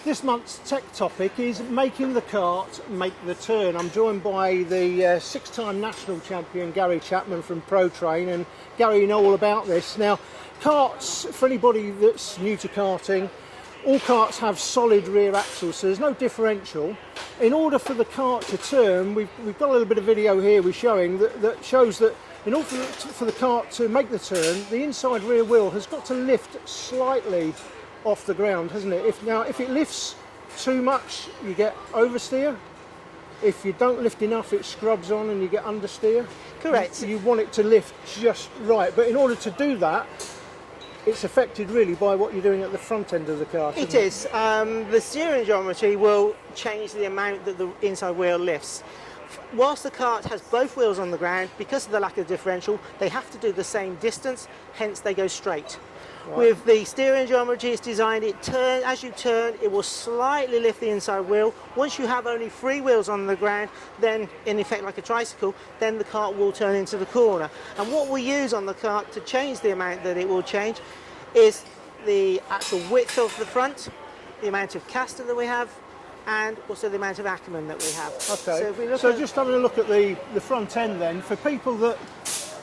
This month's tech topic is making the kart make the turn. I'm joined by the six-time national champion Gary Chapman from Pro Train, and Gary, you know all about this. Now, karts, for anybody that's new to karting, all karts have solid rear axles, so there's no differential. In order for the kart to turn, we've got a little bit of video here we're showing that shows that in order for the kart to make the turn, the inside rear wheel has got to lift slightly off the ground, hasn't it? If it lifts too much, you get oversteer. If you don't lift enough, it scrubs on and you get understeer. Correct. You want it to lift just right, but in order to do that, it's affected really by what you're doing at the front end of the car. It is. The steering geometry will change the amount that the inside wheel lifts. Whilst the kart has both wheels on the ground, because of the lack of differential, they have to do the same distance, hence they go straight. Right. With the steering geometry, it's designed, as you turn, it will slightly lift the inside wheel. Once you have only 3 wheels on the ground, then in effect like a tricycle, then the kart will turn into the corner. And what we use on the kart to change the amount that it will change is the actual width of the front, the amount of caster that we have, and also the amount of Ackerman that we have. Okay, so just having a look at the front end then, for people that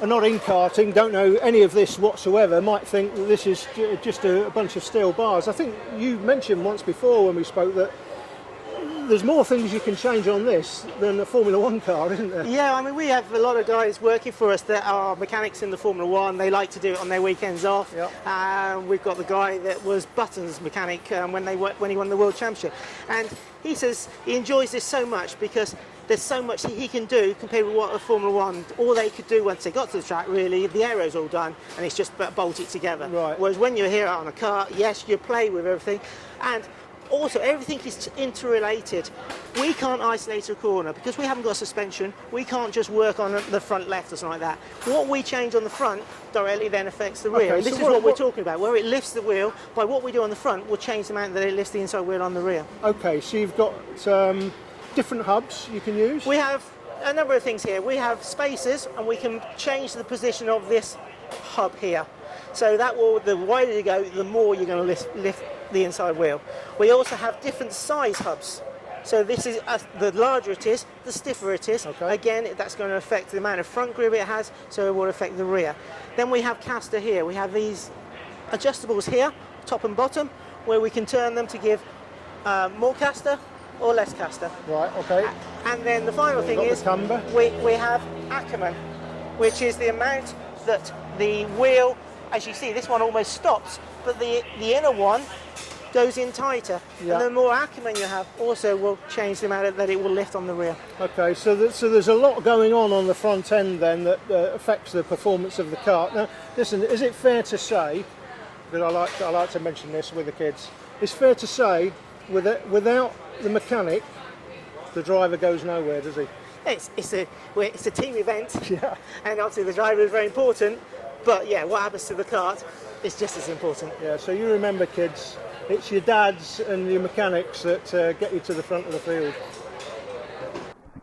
are not in karting, don't know any of this whatsoever, might think that this is just a bunch of steel bars. I think you mentioned once before when we spoke that there's more things you can change on this than a Formula 1 car, isn't there? Yeah, I mean, we have a lot of guys working for us that are mechanics in the Formula 1. They like to do it on their weekends off. Yep. We've got the guy that was Button's mechanic when he won the World Championship. And he says he enjoys this so much because there's so much he can do compared with what a Formula 1, all they could do once they got to the track, really, the aero's all done and it's just bolted together. Right. Whereas when you're here on a car, yes, you play with everything. And also, everything is interrelated. We can't isolate a corner because we haven't got suspension. We can't just work on the front left or something like that. What we change on the front directly then affects the rear. Okay, this is what we're talking about. Where it lifts the wheel, by what we do on the front will change the amount that it lifts the inside wheel on the rear. Okay, so you've got different hubs you can use? We have a number of things here. We have spacers and we can change the position of this hub here. So that will, the wider you go, the more you're going to lift the inside wheel. We also have different size hubs. So this is, the larger it is, the stiffer it is. Okay. Again, that's going to affect the amount of front grip it has, so it will affect the rear. Then we have caster here. We have these adjustables here, top and bottom, where we can turn them to give more caster or less caster. Right, okay. And then the final thing is we have Ackerman, which is the amount that the wheel, as you see, this one almost stops, but the inner one goes in tighter. Yeah. And the more Ackerman you have also will change the amount that it will lift on the rear. Okay, so there's a lot going on the front end then that affects the performance of the kart. Now, listen, is it fair to say, that I like to mention this with the kids, it's fair to say without the mechanic, the driver goes nowhere, does he? It's a team event, yeah. And obviously the driver is very important, but yeah, what happens to the kart is just as important. Yeah, so you remember, kids, it's your dads and your mechanics that get you to the front of the field.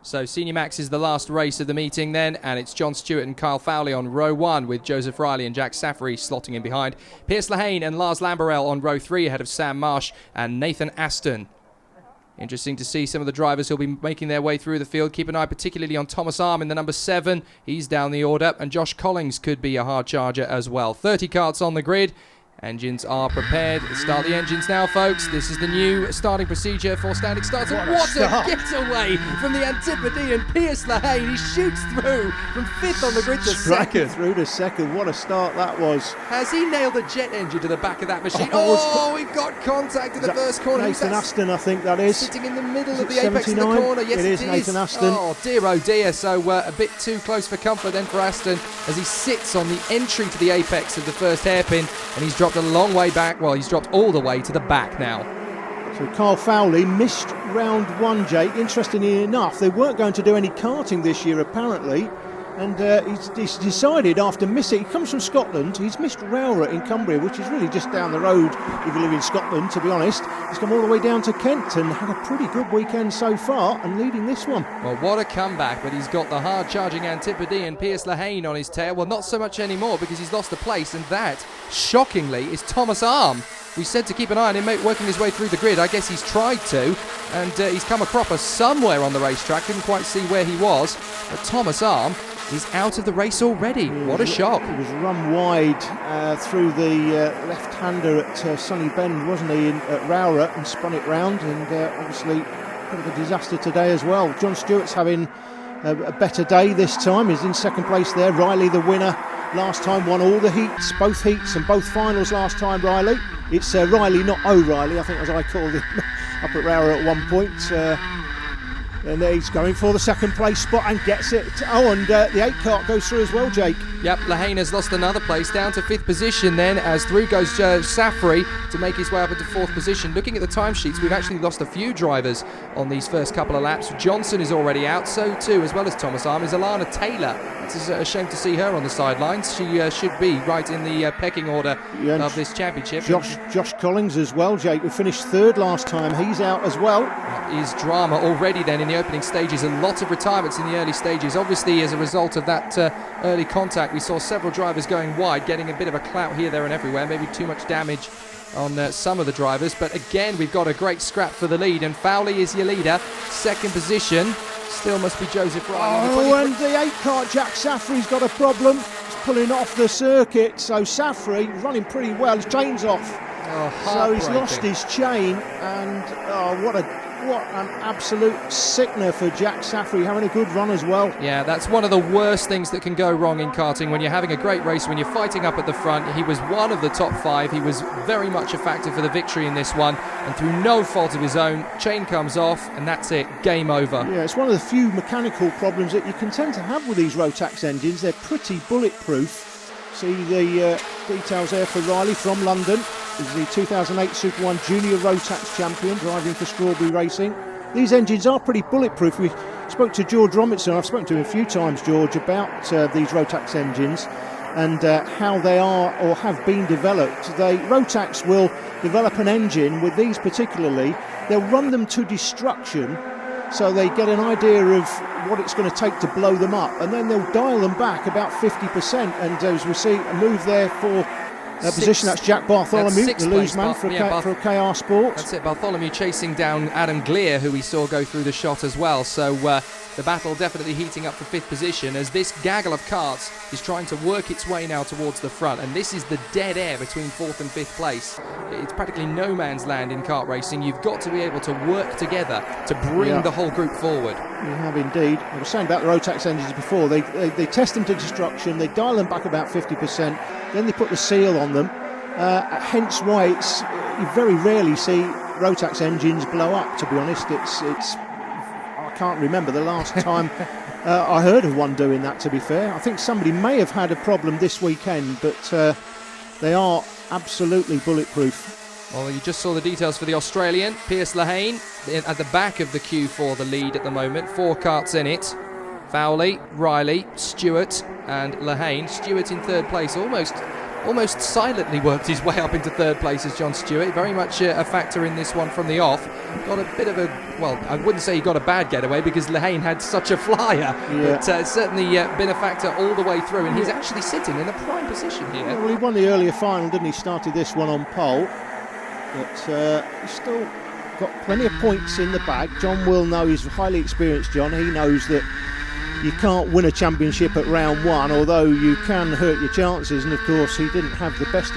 So Senior Max is the last race of the meeting then, and it's John Stewart and Kyle Fowley on row 1 with Joseph Riley and Jack Saffery slotting in behind. Pierce Lehane and Lars Lamberell on row 3 ahead of Sam Marsh and Nathan Aston. Interesting to see some of the drivers who'll be making their way through the field. Keep an eye particularly on Thomas Arm in the number 7. He's down the order, and Josh Collings could be a hard charger as well. 30 karts on the grid. Engines are prepared. Start the engines now, folks. This is the new starting procedure for standing starts. And what a getaway from the Antipodean Pierce Lehane. He shoots through from 5th on the grid to 2nd. Through to 2nd. What a start that was. Has he nailed the jet engine to the back of that machine? Oh, we've got contact in the first corner. Nathan Aston, I think that is. Sitting in the middle of the apex of the corner. Yes, it is. Nathan Aston. Oh, dear. So a bit too close for comfort then for Aston as he sits on the entry to the apex of the first hairpin, and he's dropped a long way back. Well, he's dropped all the way to the back now. So Kyle Fowley missed round 1, Jake. Interestingly enough, they weren't going to do any karting this year apparently, And he's decided after missing, he comes from Scotland, he's missed Rowra in Cumbria, which is really just down the road if you live in Scotland, to be honest. He's come all the way down to Kent and had a pretty good weekend so far and leading this one. Well, what a comeback, but he's got the hard-charging Antipodean Piers Lehane on his tail. Well, not so much anymore because he's lost a place, and that, shockingly, is Thomas Arm. We said to keep an eye on him working his way through the grid. I guess he's tried to, and he's come a cropper somewhere on the racetrack. Couldn't quite see where he was, but Thomas Arm is out of the race already. What a shock. He was run wide through the left-hander at Sunny Bend, wasn't he, at Rowra, and spun it round, and obviously a bit of a disaster today as well. John Stewart's having a better day this time. He's in second place there. Riley, the winner, last time won all the heats, both heats and both finals last time, Riley. It's Riley, not O'Reilly, I think, as I called him up at Rowra at one point. And he's going for the second place spot and gets it. Oh, and the 8 kart goes through as well, Jake. Yep, Lehane has lost another place, down to 5th position then, as through goes Safri to make his way up into 4th position. Looking at the timesheets, we've actually lost a few drivers on these first couple of laps. Johnson is already out, so too, as well as Thomas Arm, is Alana Taylor. It's a shame to see her on the sidelines. She should be right in the pecking order of this championship. Josh Collins as well, Jake, who finished 3rd last time. He's out as well. That is drama already then in the opening stages. A lot of retirements in the early stages. Obviously, as a result of that early contact, we saw several drivers going wide, getting a bit of a clout here, there and everywhere. Maybe too much damage on some of the drivers. But again, we've got a great scrap for the lead, and Fowley is your leader. 2nd position still must be Joseph Riley. Oh, and the 8 kart, Jack Safri's got a problem. He's pulling off the circuit, so Safri running pretty well. His chain's off. Oh, so he's lost his chain, and what an absolute sickener for Jack Safri, having a good run as well. Yeah, that's one of the worst things that can go wrong in karting when you're having a great race, when you're fighting up at the front. He was one of the top 5. He was very much a factor for the victory in this one, and through no fault of his own, chain comes off, and that's it, game over. Yeah, it's one of the few mechanical problems that you can tend to have with these Rotax engines. They're pretty bulletproof. See the details there for Riley from London. He's the 2008 Super 1 Junior Rotax champion, driving for Strawberry Racing. These engines are pretty bulletproof. We spoke to George Robinson, I've spoken to him a few times, George, about these Rotax engines and how they are or have been developed. Rotax will develop an engine with these particularly. They'll run them to destruction so they get an idea of what it's going to take to blow them up, and then they'll dial them back about 50%. And as we see a move there for position, that's Jack Bartholomew, the loose man for KR Sports. That's it, Bartholomew chasing down Adam Glear, who we saw go through the shot as well. So the battle definitely heating up for 5th position as this gaggle of karts is trying to work its way now towards the front, and this is the dead air between 4th and 5th place. It's practically no man's land in kart racing. You've got to be able to work together to bring the whole group forward. You have indeed. I was saying about the Rotax engines before, they test them to destruction, they dial them back about 50%, then they put the seal on them, hence why you very rarely see Rotax engines blow up, to be honest. It's I can't remember the last time I heard of one doing that, to be fair. I think somebody may have had a problem this weekend, but they are absolutely bulletproof. Well, you just saw the details for the Australian, Piers Lehane, at the back of the queue for the lead at the moment. 4 karts in it. Fowley, Riley, Stewart and Lehane. Stewart in 3rd place, almost silently worked his way up into 3rd place as John Stewart. Very much a factor in this one from the off. Got a bit of a, well, I wouldn't say he got a bad getaway because Lehane had such a flyer, but certainly been a factor all the way through, and he's actually sitting in a prime position here. Well, he won the earlier final, didn't he? Started this one on pole, but he's still got plenty of points in the bag. John will know, he's highly experienced, John. He knows that you can't win a championship at round 1, although you can hurt your chances, and of course he didn't have the best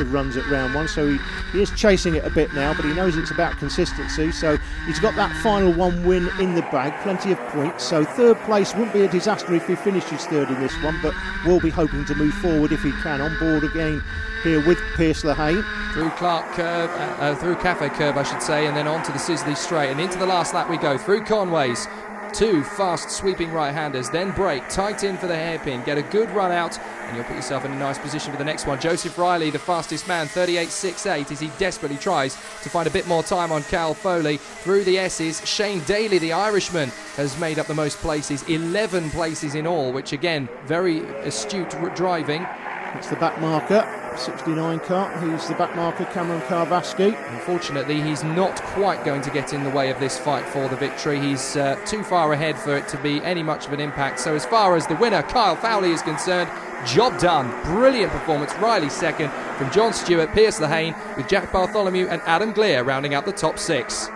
of runs at round 1, so he is chasing it a bit now, but he knows it's about consistency, so he's got that final 1 win in the bag, plenty of points, so 3rd place wouldn't be a disaster if he finishes 3rd in this one, but we'll be hoping to move forward if he can. On board again here with Piers Lehane. Through Clark Curve, through Cafe Curve I should say, and then on to the Sisley Straight, and into the last lap we go, through Conways. Two fast sweeping right-handers, then break, tight in for the hairpin, get a good run out, and you'll put yourself in a nice position for the next one. Joseph Riley, the fastest man, 38.68, as he desperately tries to find a bit more time on Cal Foley. Through the S's, Shane Daly, the Irishman, has made up the most places, 11 places in all, which again, very astute driving. It's the back marker, 69 car. He's the back marker, Cameron Carvasky. Unfortunately, he's not quite going to get in the way of this fight for the victory. He's too far ahead for it to be any much of an impact. So as far as the winner, Kyle Fowley, is concerned, job done. Brilliant performance. Riley second, from John Stewart, Pierce Lehane, with Jack Bartholomew and Adam Glear rounding out the top 6.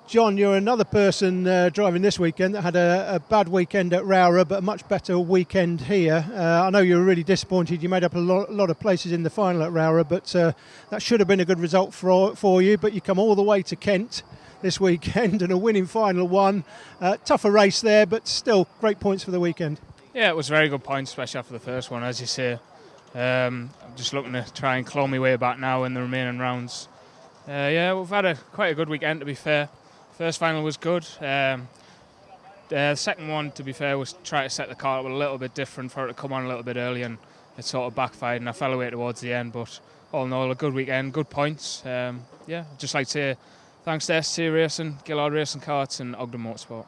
John, you're another person driving this weekend that had a bad weekend at Rowra, but a much better weekend here. I know you were really disappointed. You made up a lot of places in the final at Rowra, but that should have been a good result for you. But you come all the way to Kent this weekend and a winning final one. Tougher race there, but still great points for the weekend. Yeah, it was very good points, especially after the first one, as you say. I'm just looking to try and claw my way back now in the remaining rounds. Yeah, we've had quite a good weekend, to be fair. First final was good. The second one, to be fair, was try to set the car up a little bit different for it to come on a little bit early, and it sort of backfired, and I fell away towards the end. But all in all, a good weekend, good points. Yeah, I'd just like to say thanks to SC Racing, Gillard Racing Karts, and Ogden Motorsport.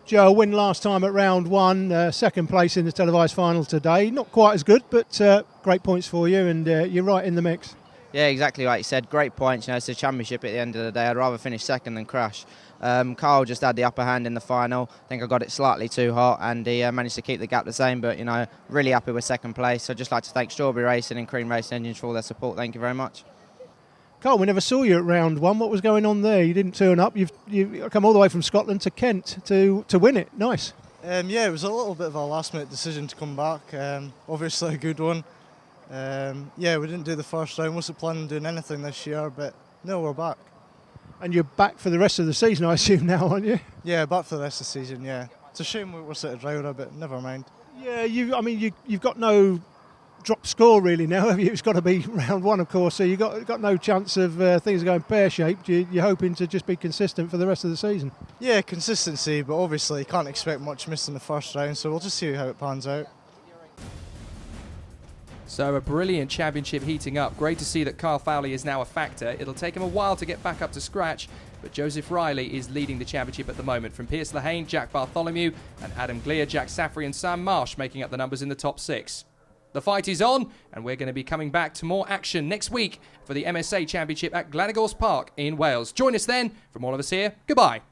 Joe, win last time at round one, second place in the televised final today. Not quite as good, but great points for you, and you're right in the mix. Yeah, exactly like you said. Great points. You know, it's a championship at the end of the day. I'd rather finish second than crash. Carl just had the upper hand in the final. I think I got it slightly too hot, and he managed to keep the gap the same. But, you know, really happy with second place. I'd just like to thank Strawberry Racing and Cream Racing Engines for all their support. Thank you very much. Carl, we never saw you at round one. What was going on there? You didn't turn up. You've come all the way from Scotland to Kent to win it. Nice. Yeah, it was a little bit of a last-minute decision to come back. Obviously a good one. Yeah, we didn't do the first round. Wasn't planning on doing anything this year, but no, we're back. And you're back for the rest of the season, I assume now, aren't you? Yeah, back for the rest of the season. Yeah, it's a shame we're sitting at Rowra, but never mind. Yeah, you've got no drop score really now, have you? It's got to be round one, of course. So you've got no chance of things going pear-shaped. You're hoping to just be consistent for the rest of the season. Yeah, consistency, but obviously you can't expect much missing the first round. So we'll just see how it pans out. So a brilliant championship heating up. Great to see that Kyle Fowley is now a factor. It'll take him a while to get back up to scratch, but Joseph Riley is leading the championship at the moment. From Pierce Lehane, Jack Bartholomew and Adam Glear, Jack Saffery and Sam Marsh making up the numbers in the top 6. The fight is on, and we're going to be coming back to more action next week for the MSA Championship at Glenagorse Park in Wales. Join us then. From all of us here, goodbye.